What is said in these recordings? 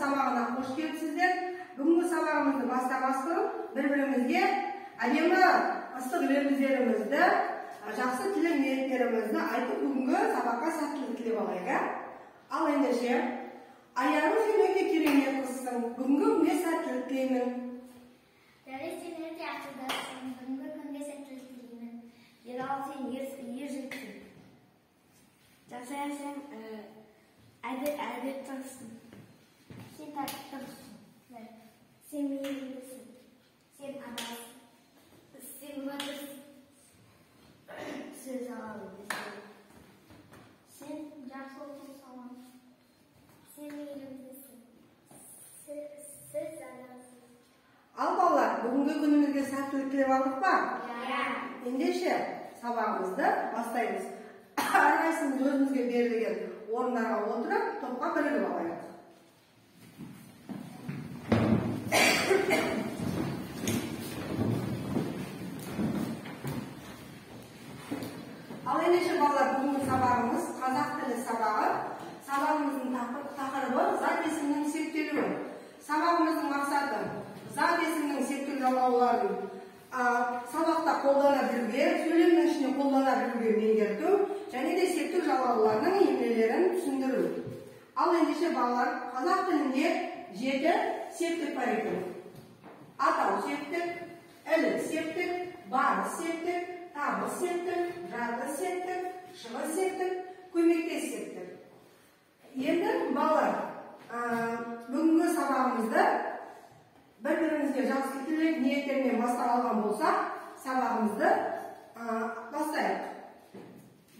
сабағына қош келіпсіздер. Бүгінгі сабағымызды бастамас бұрын бір-бірімізге әдемі ыстық лебіздерімізді, жақсы тілек ниеттерімізді айтып бүгінгі сабаққа сәттілік тілеп алайық. Ал ендеше, аяғың сен өте керемет қызсың. Бүгінгі күнге сәттілік тілеймін. Дәрес сен өте ақылдысың. Бүгінгі күнге сәттілік тілеймін. Ерал сен ержетсің. Жасая сен әдеттіңсің. Сен тәртіптіңсің. Сен мейірімдісің. Сен адалсың. Сен батырсың. Сөз алалысың. Сен жақсы olsun салам. Сен мейірімдісің. Сөз адалсың. Ал балалар, бүгінгі күнімізге сәттілік тілеп алдық па? Ендеше сабағымызды бастаймыз. Әрқайсымыз өзімізге берілген орындарға отырып, топқа бірігіп алайық. Ал ендеше балалар, бүгінгі сабағымыз қазақ тілі сабағы. Сабағымыздың тақырыбы зат есімнің септелуі. Сабағымыздың мақсаты зат есімнің септік жалғауларын сабақта қолдана білуге, сөйлемнің ішіне қолдана білуге меңгерту, және де септік жалғауларының емлелерін түсіндіру. Ал ендеше балалар, қазақ тілінде 7 септік бар екен. Атау септік, ілік септік, барыс септік, табыс септік, жарты септік, шығыс септік, көмектес септік. Енді балалар, бүгінгі сабағымызды бір-бірімізге жақсы тілек ниеттермен бастап алған болсақ, сабағымызды бастайық.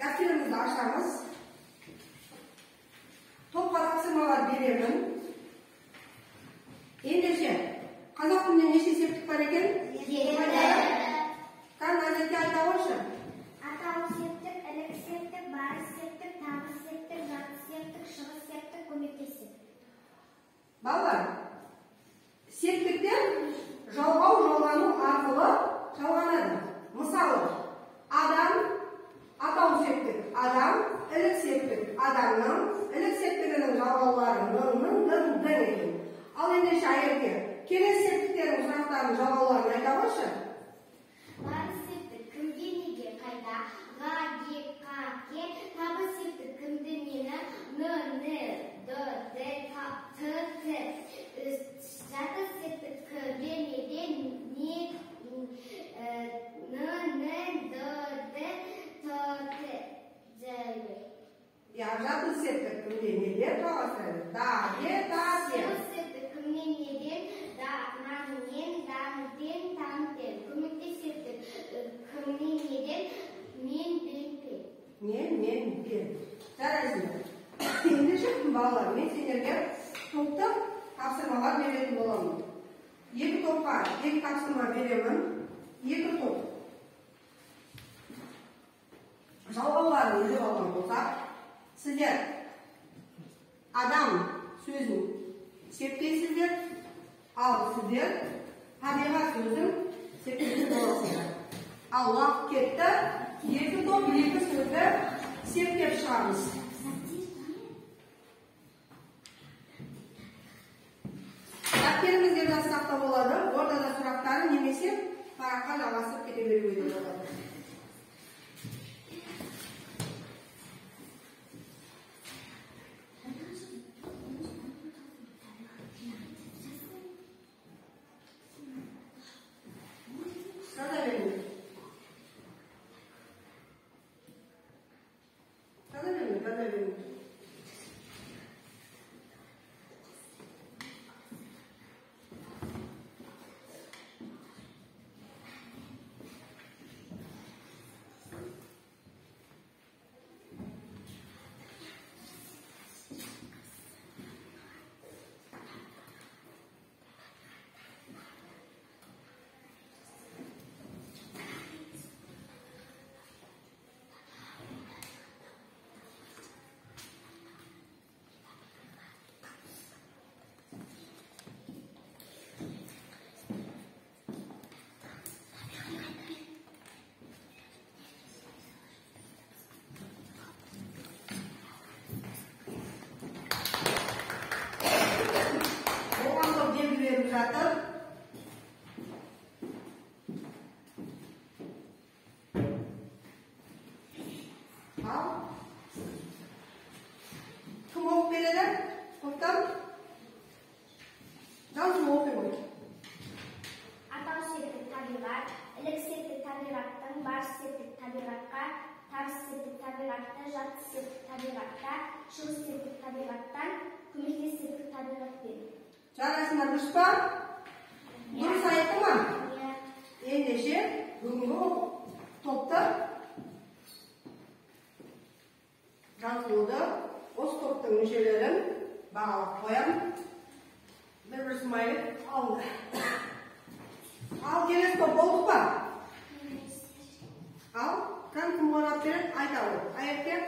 Дәптерімізді ашамыз. Топқа тапсырмалар беремін. Ендеше, қазақ тілінде неше септік бар екен? 7. Әдетте айта қойшы. Атау септік, ілік септік, барыс септік, табыс септік, жарты септік, шығыс септік, көмектес септік. Балалар, септіктер жалғау жалғану арқылы жалғанады. Мысалы, адам, атау септік, адам, ілік септік, адамның, ілік септігінің жалғаулары ның екен. Ал ендеше айырке, келесі септіктердің сұрақтарын жалғауларын айта қойшы. Барыс септік, кімге, неге, қайда, ға, ге, қа, ке, табыс септік, кімді, нені, н, д, д, т, т, жарты септік, кге, неге, не, н, д, д, т, т, жарты септік, кімге, неге, тоғыстырды. Да, де, та, те. шығыс септік, кімнен, неден, да, нанен, дамден, тамден. Көмектес септік, кімнен, неден, мен, бен, пен. Мен, бен. Жарайсыңдар. Ендеше балалар, мен сендерге топтық тапсырмалар беретін боламын. 2 топқа 2 тапсырма беремін. 2 топ. Жалғауларын іздеп алған болсақ, сіздер адам сөзін септейсіздер, ал сіздер табиғат сөзін септейтін боласыздар. Ал уақыт кетті, 2 топ 2 сөзді септеп шығамыз. Дәптерімізде жазсақ та болады, ортада сұрақтары немесе параққа жалғастырып кете беруге де болады. табиғатта, жатты септік табиғатта, шығыс септік табиғаттан, көмектес септік табиғатпен. Жарайсыңдар, дұрыс па? Дұрыс айтты ма? Ендеше бүгінгі топты жазылуды осы топтың мүшелерін бағалап қоямын. Бір смайлик алды. Ал келесі топ болдық па? Ал кім орап береді? Айта ғой. Аяқпен.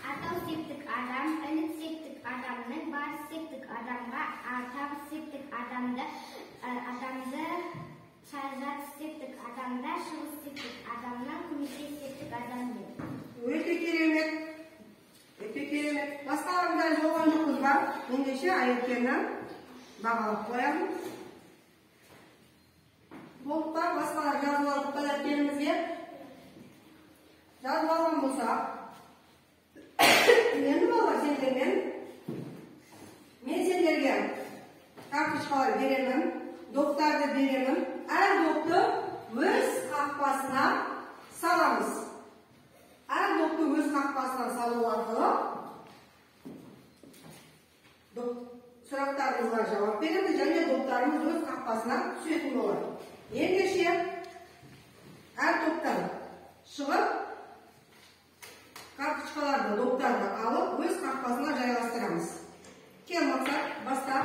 Атау септік адам, ілік септік адамның, бар септік адамға, атау септік адамды, жат септік адамда, шығыс септік адамнан, көмектес септік адаммен. Өте керемет. Өте керемет. Басқаларында жолған жоқпыз ба? Ендеше аяқпені бағалап қоямын. Болып па? Басқалар жазып алдық па дәптерімізге? Жазып алған болса, енді балалар сендермен мен сендерге карточкалар беремін, доптарды беремін. Әр допты өз қақпасына саламыз. Әр допты өз қақпасына салу арқылы сұрақтарымызға жауап береміз және доптарымыз өз қақпасына түсетін болады. Ендеше әр топтан шығып карточкаларды, доптарды алып, өз қақпасына жайластырамыз. Кел, Мақсат, баста.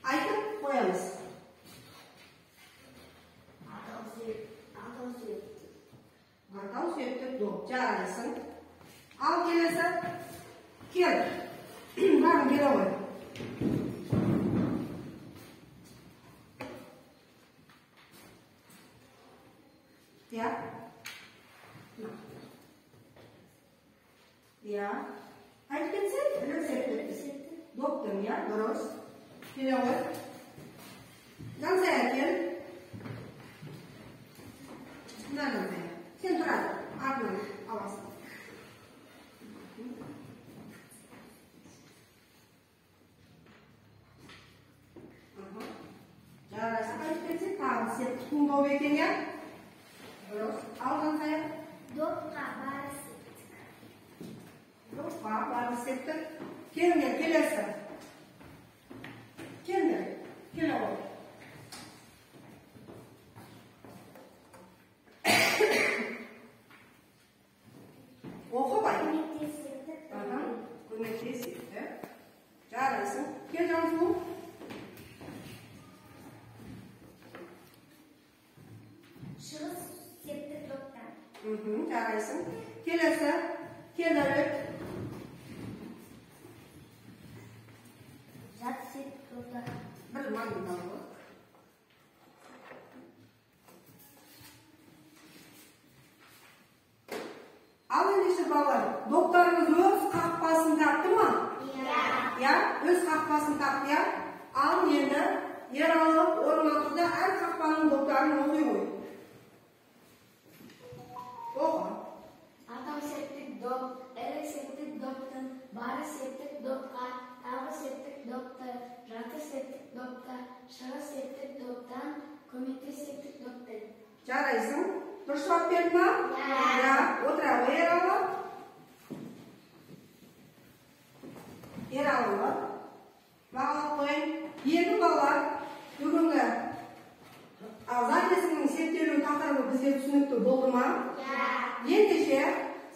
Айтып қоямыз. Атау септік доп. Жарайсың. Ал келесі. Кел. Барын келе ғой. Ya. Ya. Айтып кетсең, ілік септік. Доптың, я, дұрыс. Келе ғой. Жансая кел. Мына Жансая. Сен тұрады. Артынан аласың. Жарайсың. Айтып кетсең, тағы септік туындау екен, я? Ал Жансая. Допқа бары септік. Допқа бары септік. Келіңдер, келесі. Келіңдер. Келе ғой. Оқы бай. Көмектес септік. Көмектес септік. Жарайсың. Кел Жансу. Шығыс септік доптан. Жарайсың. Келесі. Кел Дәулет. Жат септік доптан. Бір маңын алып. Ал ендеше балалар, доптарымыз өз қақпасын тапты ма? Я, өз қақпасын тапты, я. Ал енді Ералы орнатуда әр қақпаның доптарын оқи ғой. Оқы. Атау септік доп, ілік септік доптан, бары септік допқа, тағы септік допты, жаты септік допқа, шығыс септік доптан, көмектес септік допты. Жарайсың. Дұрыс жауап берді ма? Я. Отыра ғой Ералы. Ералы. Бағалап қойын. Енді балалар, бүгінгі записінің септелу тақырыбы бізге түсінікті болды ма? Ендеше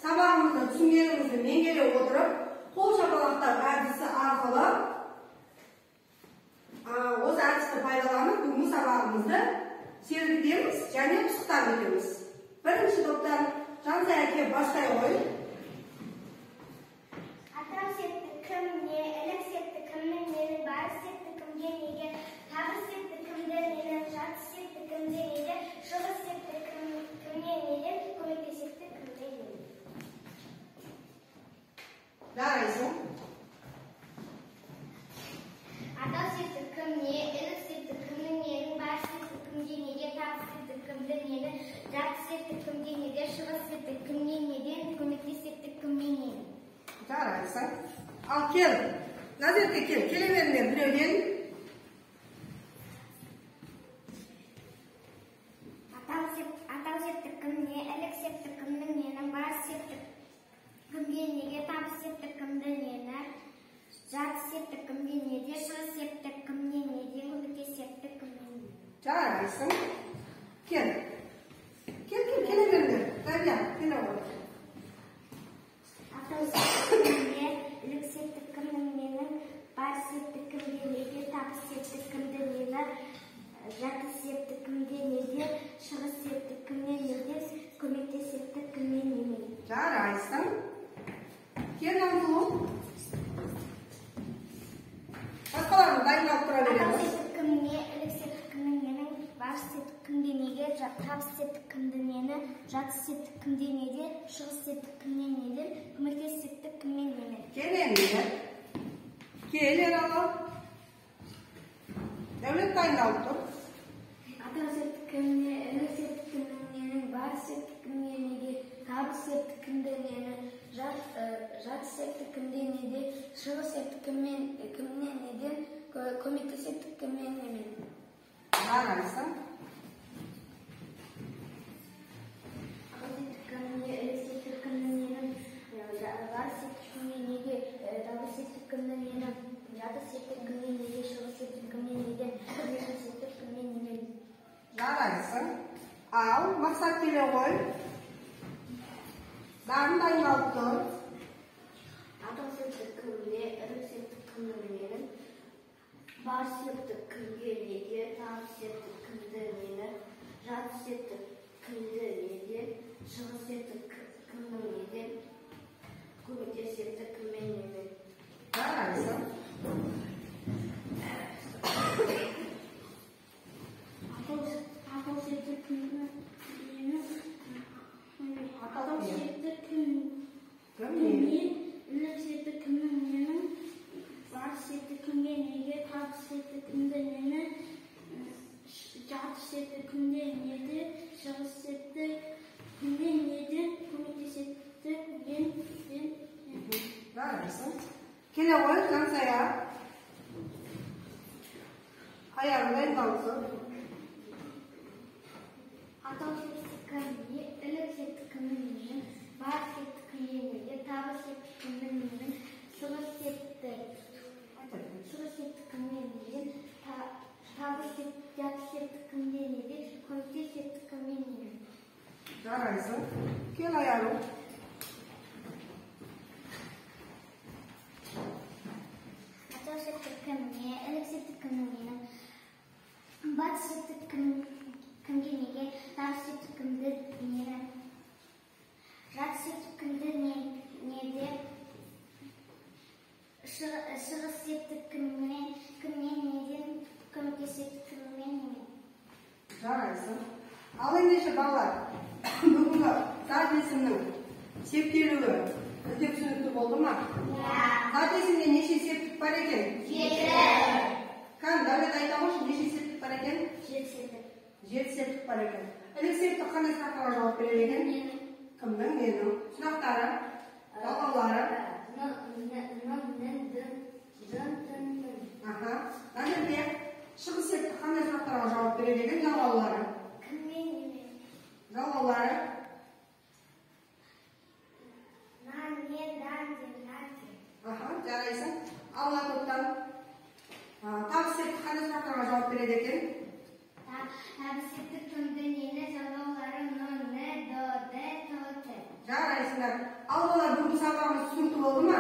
сабағымызды түсінгенімізді меңгере отырып, қол шапалақтау әдісі арқылы осы әдісті пайдаланып бүгінгі сабағымызды сергітеміз және пысықтап етеміз. Бірінші топтан Жансая кеп бастай ғой. Атау септік кім не, ілік септік кімнің нені, бар септік кімге неге, тағы септік кімді нені, жаты септік кімде неде, шығыс септік кімне неден, көмектес септік кімде неде. Жарайсың. Атау септік кім не, ілік септік кімнің нені, бар септік кімге неге, тағы септік кімді нені, жаты септік кімге неде, шығыс септік кімне неден, көмектес септік кімге неде. Жарайсың. Ал кел. Назерке кел. Келе беріңдер біреуден. Жарайсың. Кел. Келе беріңдер. Дария, келе ғой. Автобус септікімде, үлік септікімнің менің, бар септікімде неде, табыс септікімде мені, жатыс септікімде неде, шығыс септікімде неде, көмекте септікімде неме. Жарайсың. Кел ұмтылу. Басқаларны дайындалып тұра береміз. Автобус септікімде, үлік септікімнің менің, бар септікімде неге, табыс септікімде нені, жатыс септікімде неде, шығыс септікімде неде, көмекте септікімде неме. Келеңдер. Кел Ералы. Дәулет дайындалып тұр. Автобус септікімде, үлік септікімнің менің, бар септікімде неге, табыс септікімде нені, жатыс септікімде неде, шығыс септікімде неде, көмекте септікімде неме. Жарайсың. Бар септікімде неге, табыс септікімде нені, жатыс септікімде неге, шығыс септікімде неде, көмекте септікімде неме. Жарайсың. Ал, мақсат келе ғой. Дарын дайындалып тұр. Автобус септікімде, үлік септікімнің менің, бар септікімде неге, табыс септікімде нені, жатыс септікімде неде, шығыс септікімде неде, көмекте септікімде неме. Жарайсың. Автобус септікімнің үлік септікімнің менің, бар септікімде неге, табыс септікімде нені, жатыс септікімде неде, шығыс септікімде неде, көмекте септікімде неме. Жарайсың. Келе ғой, Жансая. Аяғын дайындалып тұр. Автобус септікімде, үлік септікімнің менің, бар септікімде неге, табыс септікімде менің, шығыс септікімде неге, жатыс септікімде неге, көмекте септікімде неме. Жарайсың. Кел аяғын. Автобус септікімде, үлік септікімнің менің, бар септікімде неге, табыс септікімде нені, жатыс септікімде неде, шығыс септікімде неде, көмекте септікімде неме. Жарайсың. Ал ендеше балалар, бүгінгі зат есімнің септелуі өте түсінікті болды ма? Зат есімде неше септік бар екен? 7. Қан, Дәулет айта қойшы, неше септік бар екен? 7 септік. 7 септік бар екен. Үлік септік қандай сұрақтарға жауап береді екен? Кімнің, ненің? Сұрақтары, жалғаулары. Әзірге шығыс септік қандай сұрақтарға жауап береді екен? Жалғаулары. Кіммен неме. Жалғаулары. Жарайсың. Алла топтан табыс септік қандай сұрақтарға жауап береді екен? Табыс септікімде нені, жалғаулары ны, д, Жарайсыңдар. Ал балалар, бүгінгі сабағымыз түсінікті болды ма?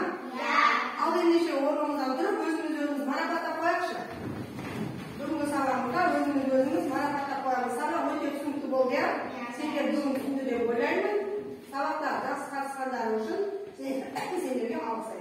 Ал ендеше орнымыздан тұрып, өзіміз марапаттап қояқшы. Бүгінгі сабағымызда өзіміз марапаттап қоямыз. Сабақ өте түсінікті болды, иә? Сендер бүгін түсінді деп ойлаймын. Сабақта жақсы қатысқандарың үшін сендерге алғыс